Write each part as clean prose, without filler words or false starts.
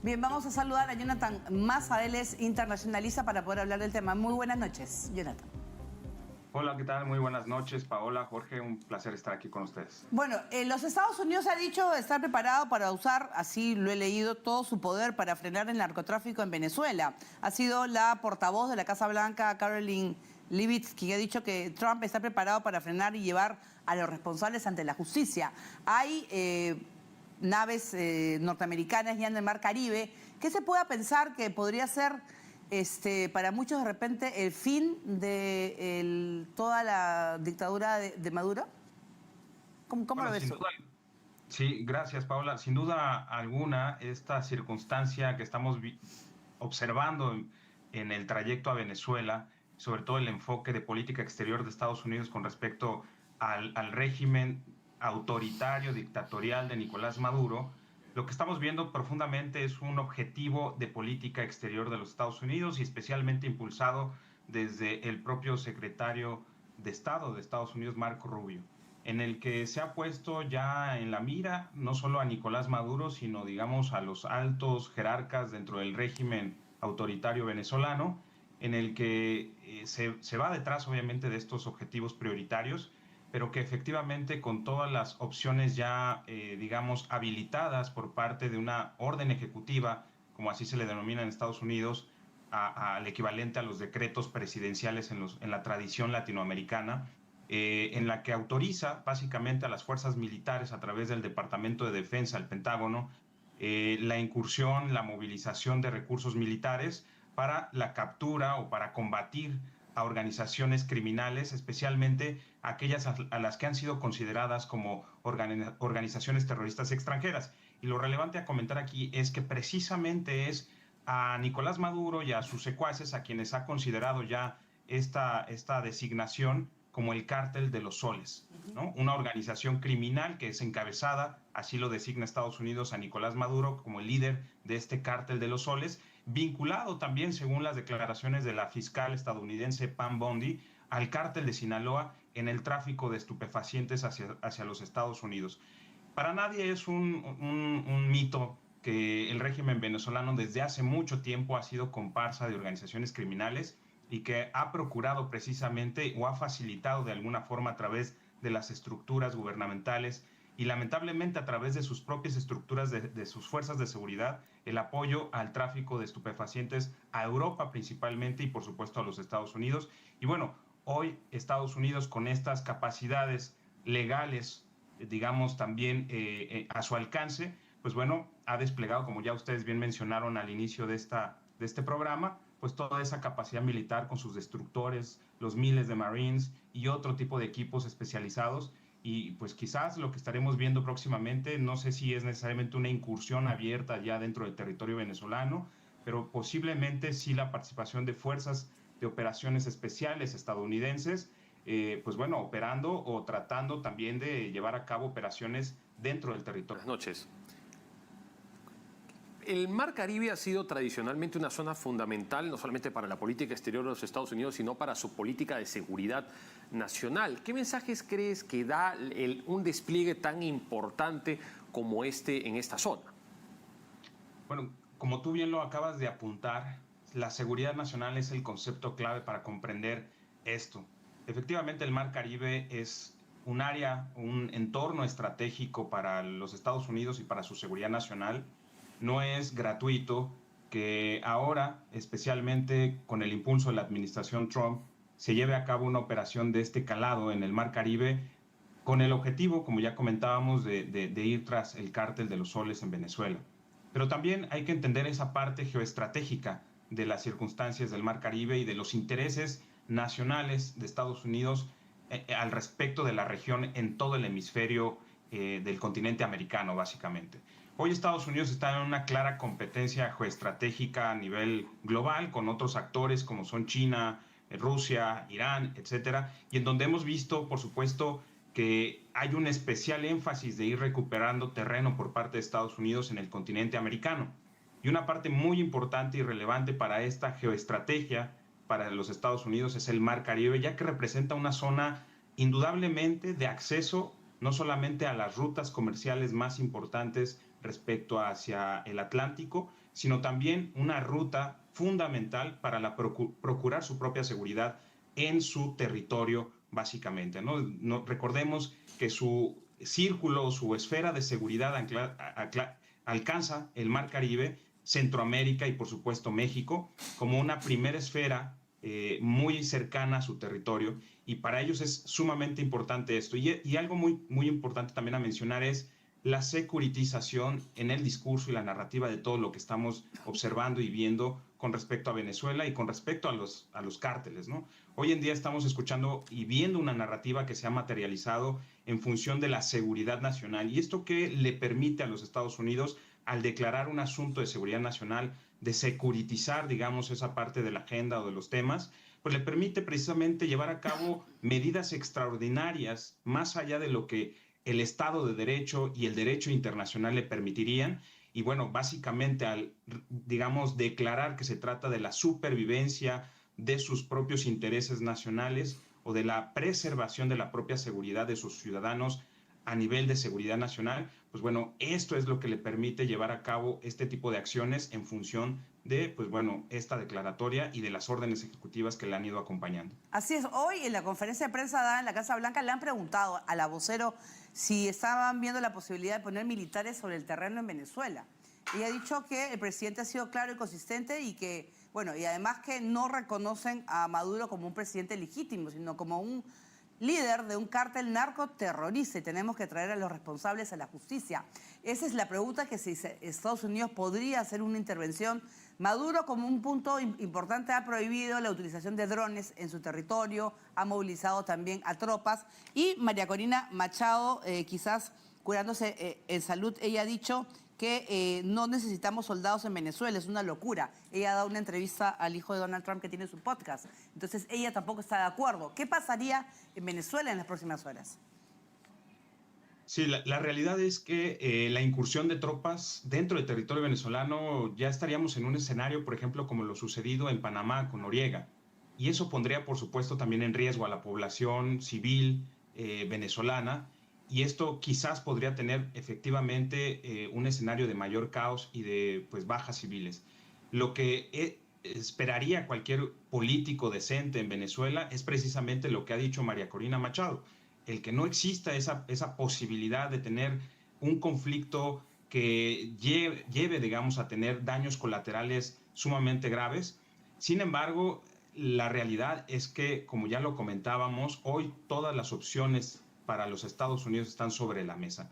Bien, vamos a saludar a Jonathan Massa, él es internacionalista para poder hablar del tema. Muy buenas noches, Jonathan. Hola, ¿qué tal? Muy buenas noches, Paola, Jorge, un placer estar aquí con ustedes. Bueno, los Estados Unidos ha dicho estar preparado para usar, así lo he leído, todo su poder para frenar el narcotráfico en Venezuela. Ha sido la portavoz de la Casa Blanca, Caroline Leavitt, quien ha dicho que Trump está preparado para frenar y llevar a los responsables ante la justicia. Hay naves norteamericanas ya en el Mar Caribe. ¿Qué se pueda pensar que podría ser para muchos de repente el fin de toda la dictadura de Maduro? ¿Cómo lo ves tú? Sí, gracias, Paola. Sin duda alguna, esta circunstancia que estamos observando en el trayecto a Venezuela, sobre todo el enfoque de política exterior de Estados Unidos con respecto al régimen autoritario, dictatorial de Nicolás Maduro, lo que estamos viendo profundamente es un objetivo de política exterior de los Estados Unidos y especialmente impulsado desde el propio secretario de Estado de Estados Unidos, Marco Rubio, en el que se ha puesto ya en la mira no solo a Nicolás Maduro, sino digamos a los altos jerarcas dentro del régimen autoritario venezolano, en el que se va detrás obviamente de estos objetivos prioritarios, pero que efectivamente con todas las opciones ya, digamos, habilitadas por parte de una orden ejecutiva, como así se le denomina en Estados Unidos, al equivalente a los decretos presidenciales en la tradición latinoamericana, en la que autoriza básicamente a las fuerzas militares a través del Departamento de Defensa, el Pentágono, la incursión, la movilización de recursos militares para la captura o para combatir a organizaciones criminales, especialmente aquellas a las que han sido consideradas como organizaciones terroristas extranjeras. Y lo relevante a comentar aquí es que precisamente es a Nicolás Maduro y a sus secuaces a quienes ha considerado ya esta designación como el Cártel de los Soles, ¿no? Una organización criminal que es encabezada, así lo designa Estados Unidos, a Nicolás Maduro como el líder de este Cártel de los Soles, vinculado también, según las declaraciones de la fiscal estadounidense Pam Bondi, al Cártel de Sinaloa en el tráfico de estupefacientes hacia los Estados Unidos. Para nadie es un mito que el régimen venezolano desde hace mucho tiempo ha sido comparsa de organizaciones criminales y que ha procurado precisamente o ha facilitado de alguna forma a través de las estructuras gubernamentales y lamentablemente a través de sus propias estructuras de sus fuerzas de seguridad el apoyo al tráfico de estupefacientes a Europa principalmente y por supuesto a los Estados Unidos. Y bueno, hoy Estados Unidos con estas capacidades legales, digamos también a su alcance, pues bueno, ha desplegado, como ya ustedes bien mencionaron al inicio de este programa, pues toda esa capacidad militar con sus destructores, los miles de Marines y otro tipo de equipos especializados. Y pues quizás lo que estaremos viendo próximamente, no sé si es necesariamente una incursión abierta ya dentro del territorio venezolano, pero posiblemente sí la participación de fuerzas de operaciones especiales estadounidenses, pues bueno, operando o tratando también de llevar a cabo operaciones dentro del territorio. Buenas noches. El Mar Caribe ha sido tradicionalmente una zona fundamental, no solamente para la política exterior de los Estados Unidos, sino para su política de seguridad nacional. ¿Qué mensajes crees que da un despliegue tan importante como este en esta zona? Bueno, como tú bien lo acabas de apuntar, la seguridad nacional es el concepto clave para comprender esto. Efectivamente, el Mar Caribe es un área, un entorno estratégico para los Estados Unidos y para su seguridad nacional. No es gratuito que ahora, especialmente con el impulso de la administración Trump, se lleve a cabo una operación de este calado en el Mar Caribe con el objetivo, como ya comentábamos, de ir tras el Cártel de los Soles en Venezuela. Pero también hay que entender esa parte geoestratégica de las circunstancias del Mar Caribe y de los intereses nacionales de Estados Unidos al respecto de la región en todo el hemisferio del continente americano, básicamente. Hoy Estados Unidos está en una clara competencia geoestratégica a nivel global con otros actores como son China, Rusia, Irán, etcétera, y en donde hemos visto, por supuesto, que hay un especial énfasis de ir recuperando terreno por parte de Estados Unidos en el continente americano. Y una parte muy importante y relevante para esta geoestrategia para los Estados Unidos es el Mar Caribe, ya que representa una zona indudablemente de acceso no solamente a las rutas comerciales más importantes respecto hacia el Atlántico, sino también una ruta fundamental para procurar su propia seguridad en su territorio, básicamente, ¿no? Recordemos que su círculo, su esfera de seguridad alcanza el Mar Caribe, Centroamérica y, por supuesto, México, como una primera esfera muy cercana a su territorio, y para ellos es sumamente importante esto. Y algo muy importante también a mencionar es la securitización en el discurso y la narrativa de todo lo que estamos observando y viendo con respecto a Venezuela y con respecto a los cárteles, ¿no? Hoy en día estamos escuchando y viendo una narrativa que se ha materializado en función de la seguridad nacional. ¿Y esto qué le permite a los Estados Unidos al declarar un asunto de seguridad nacional, de securitizar, digamos, esa parte de la agenda o de los temas? Pues le permite precisamente llevar a cabo medidas extraordinarias más allá de lo que el Estado de Derecho y el derecho internacional le permitirían. Y bueno, básicamente al, digamos, declarar que se trata de la supervivencia de sus propios intereses nacionales o de la preservación de la propia seguridad de sus ciudadanos a nivel de seguridad nacional, pues bueno, esto es lo que le permite llevar a cabo este tipo de acciones en función de, pues bueno, esta declaratoria y de las órdenes ejecutivas que le han ido acompañando. Así es, hoy en la conferencia de prensa dada en la Casa Blanca le han preguntado a la vocero si estaban viendo la posibilidad de poner militares sobre el terreno en Venezuela. Y ha dicho que el presidente ha sido claro y consistente y que, bueno, y además que no reconocen a Maduro como un presidente legítimo, sino como un líder de un cártel narcoterrorista, y tenemos que traer a los responsables a la justicia. Esa es la pregunta, que si Estados Unidos podría hacer una intervención. Maduro, como un punto importante, ha prohibido la utilización de drones en su territorio, ha movilizado también a tropas. Y María Corina Machado, quizás curándose en salud, ella ha dicho que no necesitamos soldados en Venezuela, es una locura. Ella ha dado una entrevista al hijo de Donald Trump que tiene su podcast. Entonces ella tampoco está de acuerdo. ¿Qué pasaría en Venezuela en las próximas horas? Sí, la realidad es que la incursión de tropas dentro del territorio venezolano, ya estaríamos en un escenario, por ejemplo, como lo sucedido en Panamá con Noriega. Y eso pondría, por supuesto, también en riesgo a la población civil venezolana. Y esto quizás podría tener efectivamente un escenario de mayor caos y de, pues, bajas civiles. Lo que esperaría cualquier político decente en Venezuela es precisamente lo que ha dicho María Corina Machado: el que no exista esa posibilidad de tener un conflicto que lleve, digamos, a tener daños colaterales sumamente graves. Sin embargo, la realidad es que, como ya lo comentábamos, hoy todas las opciones para los Estados Unidos están sobre la mesa.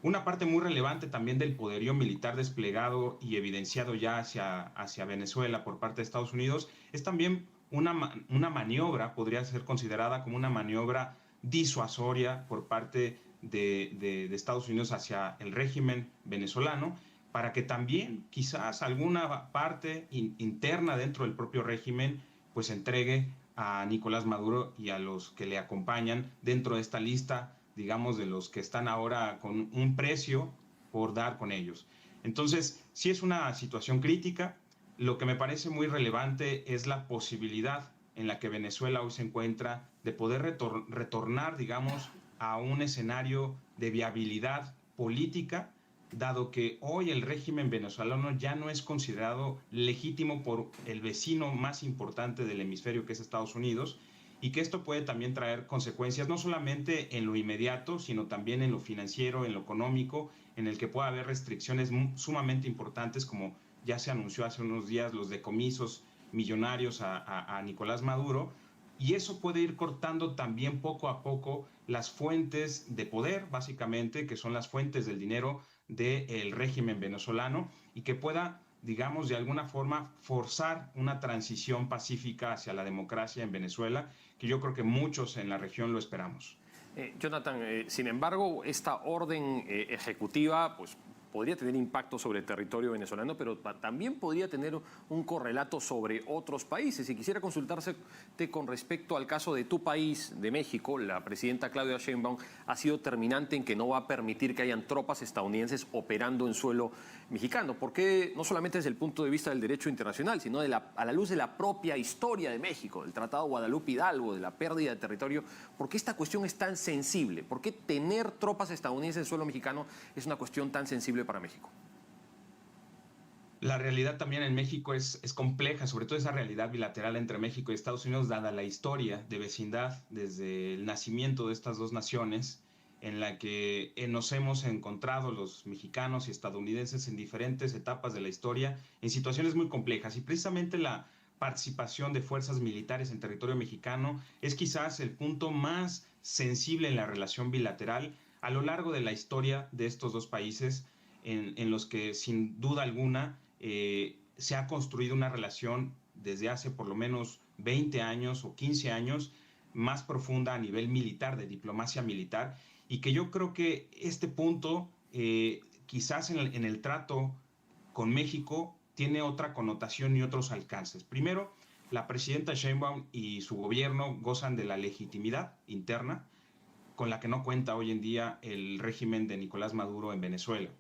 Una parte muy relevante también del poderío militar desplegado y evidenciado ya hacia Venezuela por parte de Estados Unidos es también una maniobra, podría ser considerada como una maniobra disuasoria por parte de Estados Unidos hacia el régimen venezolano, para que también quizás alguna parte interna dentro del propio régimen pues entregue a Nicolás Maduro y a los que le acompañan dentro de esta lista, digamos, de los que están ahora con un precio por dar con ellos. Entonces, sí es una situación crítica. Lo que me parece muy relevante es la posibilidad en la que Venezuela hoy se encuentra de poder retornar, digamos, a un escenario de viabilidad política, dado que hoy el régimen venezolano ya no es considerado legítimo por el vecino más importante del hemisferio, que es Estados Unidos, y que esto puede también traer consecuencias no solamente en lo inmediato, sino también en lo financiero, en lo económico, en el que pueda haber restricciones sumamente importantes, como ya se anunció hace unos días, los decomisos millonarios a Nicolás Maduro. Y eso puede ir cortando también poco a poco las fuentes de poder, básicamente, que son las fuentes del dinero del régimen venezolano, y que pueda, digamos, de alguna forma forzar una transición pacífica hacia la democracia en Venezuela, que yo creo que muchos en la región lo esperamos. Jonathan, sin embargo, esta orden ejecutiva, pues, podría tener impacto sobre el territorio venezolano, pero también podría tener un correlato sobre otros países. Y quisiera consultarte con respecto al caso de tu país, de México. La presidenta Claudia Sheinbaum ha sido terminante en que no va a permitir que hayan tropas estadounidenses operando en suelo mexicano. ¿Por qué? No solamente desde el punto de vista del derecho internacional, sino a la luz de la propia historia de México, del Tratado Guadalupe Hidalgo, de la pérdida de territorio. ¿Por qué esta cuestión es tan sensible? ¿Por qué tener tropas estadounidenses en suelo mexicano es una cuestión tan sensible para México? La realidad también en México es compleja, sobre todo esa realidad bilateral entre México y Estados Unidos, dada la historia de vecindad desde el nacimiento de estas dos naciones, en la que nos hemos encontrado los mexicanos y estadounidenses en diferentes etapas de la historia, en situaciones muy complejas. Y precisamente la participación de fuerzas militares en territorio mexicano es quizás el punto más sensible en la relación bilateral a lo largo de la historia de estos dos países, en los que sin duda alguna se ha construido una relación desde hace por lo menos 20 años o 15 años más profunda a nivel militar, de diplomacia militar, y que yo creo que este punto, quizás en el trato con México, tiene otra connotación y otros alcances. Primero, la presidenta Sheinbaum y su gobierno gozan de la legitimidad interna con la que no cuenta hoy en día el régimen de Nicolás Maduro en Venezuela.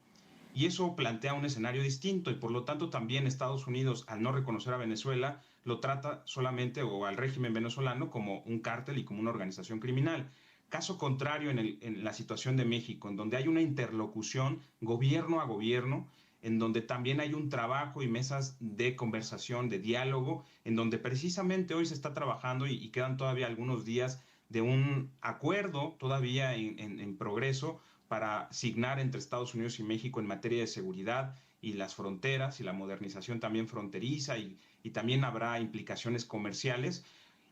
Y eso plantea un escenario distinto y por lo tanto también Estados Unidos, al no reconocer a Venezuela, lo trata solamente o al régimen venezolano como un cártel y como una organización criminal. Caso contrario en la situación de México, en donde hay una interlocución gobierno a gobierno, en donde también hay un trabajo y mesas de conversación, de diálogo, en donde precisamente hoy se está trabajando y quedan todavía algunos días de un acuerdo todavía en progreso para signar entre Estados Unidos y México en materia de seguridad y las fronteras y la modernización también fronteriza y también habrá implicaciones comerciales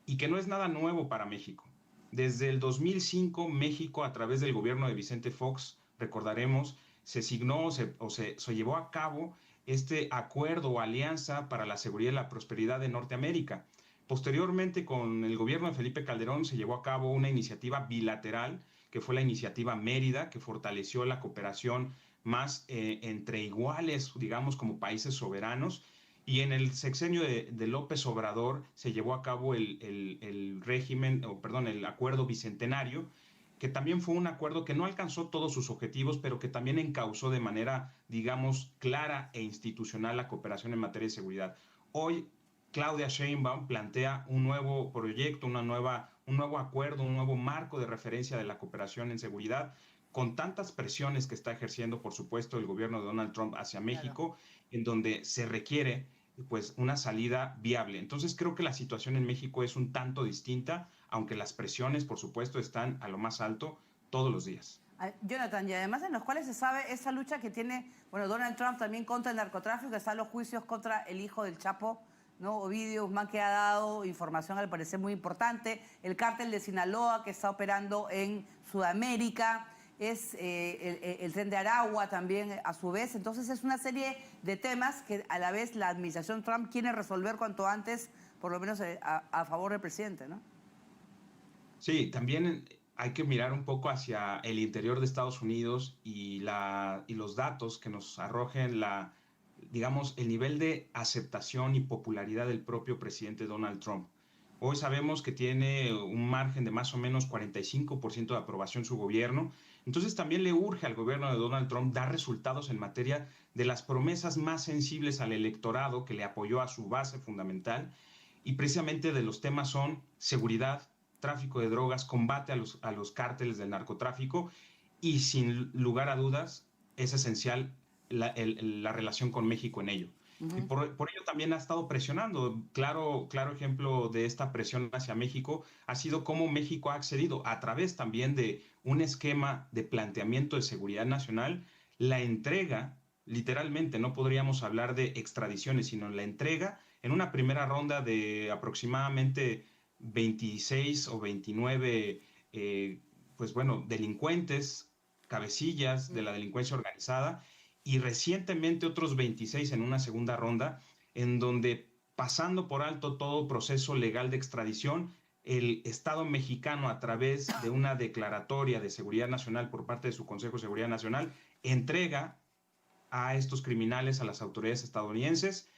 y que no es nada nuevo para México. Desde el 2005, México, a través del gobierno de Vicente Fox, recordaremos, se signó se llevó a cabo este acuerdo o alianza para la seguridad y la prosperidad de Norteamérica. Posteriormente, con el gobierno de Felipe Calderón, se llevó a cabo una iniciativa bilateral, que fue la iniciativa Mérida, que fortaleció la cooperación más entre iguales, digamos, como países soberanos. Y en el sexenio de López Obrador se llevó a cabo el régimen, o perdón, el acuerdo bicentenario, que también fue un acuerdo que no alcanzó todos sus objetivos, pero que también encauzó de manera, digamos, clara e institucional la cooperación en materia de seguridad. Hoy, Claudia Sheinbaum plantea un nuevo proyecto, un nuevo acuerdo, un nuevo marco de referencia de la cooperación en seguridad, con tantas presiones que está ejerciendo, por supuesto, el gobierno de Donald Trump hacia México, claro, en donde se requiere pues una salida viable. Entonces creo que la situación en México es un tanto distinta, aunque las presiones, por supuesto, están a lo más alto todos los días. Jonathan, y además en los cuales se sabe esa lucha que tiene, bueno, Donald Trump también contra el narcotráfico, están los juicios contra el hijo del Chapo, ¿no? Ovidio Guzmán, que ha dado información al parecer muy importante, el cártel de Sinaloa que está operando en Sudamérica, es el tren de Aragua también a su vez. Entonces es una serie de temas que a la vez la administración Trump quiere resolver cuanto antes, por lo menos a favor del presidente, ¿no? Sí, también hay que mirar un poco hacia el interior de Estados Unidos y los datos que nos arrojen digamos, el nivel de aceptación y popularidad del propio presidente Donald Trump. Hoy sabemos que tiene un margen de más o menos 45% de aprobación su gobierno. Entonces también le urge al gobierno de Donald Trump dar resultados en materia de las promesas más sensibles al electorado que le apoyó a su base fundamental. Y precisamente de los temas son seguridad, tráfico de drogas, combate a los cárteles del narcotráfico y sin lugar a dudas es esencial la relación con México en ello. Y por ello también ha estado presionando. Claro ejemplo de esta presión hacia México ha sido cómo México ha accedido a través también de un esquema de planteamiento de seguridad nacional, la entrega, literalmente no podríamos hablar de extradiciones, sino la entrega en una primera ronda de aproximadamente 26 o 29 pues bueno, delincuentes, cabecillas de la delincuencia organizada, y recientemente otros 26 en una segunda ronda, en donde, pasando por alto todo proceso legal de extradición, el Estado mexicano, a través de una declaratoria de seguridad nacional por parte de su Consejo de Seguridad Nacional, entrega a estos criminales a las autoridades estadounidenses,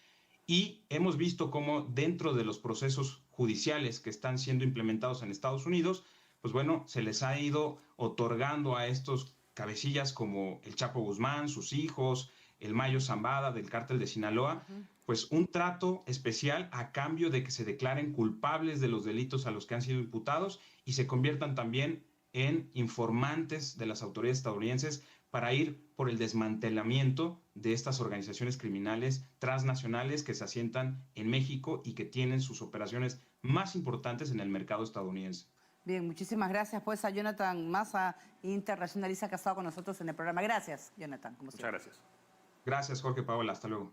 y hemos visto cómo dentro de los procesos judiciales que están siendo implementados en Estados Unidos, pues bueno, se les ha ido otorgando a estos cabecillas como el Chapo Guzmán, sus hijos, el Mayo Zambada del cártel de Sinaloa, pues un trato especial a cambio de que se declaren culpables de los delitos a los que han sido imputados y se conviertan también en informantes de las autoridades estadounidenses para ir por el desmantelamiento de estas organizaciones criminales transnacionales que se asientan en México y que tienen sus operaciones más importantes en el mercado estadounidense. Bien, muchísimas gracias pues a Jonathan Massa, internacionalista que ha estado con nosotros en el programa. Gracias, Jonathan. Como Muchas siempre. gracias. Gracias, Jorge, Paola. Hasta luego.